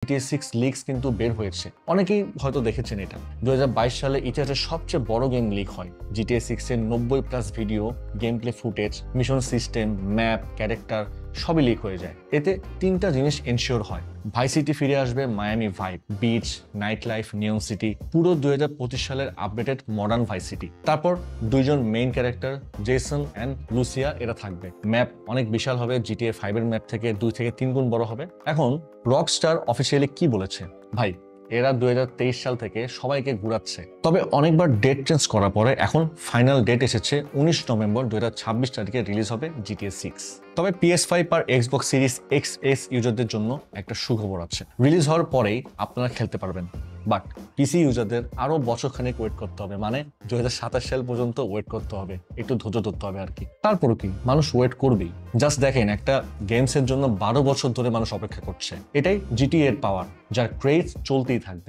GTA 6 leaks কিন্তু বের হয়েছে, অনেকেই হয়তো দেখেছেন এটা। 2022 সালে ইতিহাসের সবচেয়ে বড় গেম লিক হয়। GTA 6 এর 90+ video, game play footage, mission system, map, character সবই লিক হয়ে যায়। এতে তিনটা জিনিস এনশিওর হয়: ভাইস সিটি ফিরে আসবে, Miami vibe, beach, night life, neon city, পুরো 2025 সালের আপডেটেড মডার্ন ভাইস সিটি। তারপর দুইজন main character Jason and Lucia এরা থাকবে। ম্যাপ অনেক বিশাল হবে, GTA 5 এর ম্যাপ থেকে 2 থেকে 3 গুণ বড় হবে। এখন রকস্টার অফিসিয়ালি কি বলেছে? ভাই, এরা 2023 সাল থেকে সবাইকে ঘুরাচ্ছে, তবে অনেকবার ডেট চেঞ্জ করার পরে এখন ফাইনাল ডেট এসেছে 19 নভেম্বর 2026 তারিখে রিলিজ হবে GTA 6। তবে PS5 আর Xbox Series XS ইউজারদের জন্য একটা সুখবর আছে, রিলিজ হওয়ার পরেই আপনারা খেলতে পারবেন। বাট পিসি ইউজারদের আরো বছরখানেক ওয়েট করতে হবে, মানে 2027 সাল পর্যন্ত ওয়েট করতে হবে, একটু ধৈর্য ধরতে হবে আর কি। তারপরও কি, মানুষ ওয়েট করবেই। জাস্ট দেখেন, একটা গেমসের জন্য 12 বছর ধরে মানুষ অপেক্ষা করছে। এটাই GTA এর পাওয়ার, যার ক্রেজ চলতেই থাকবে।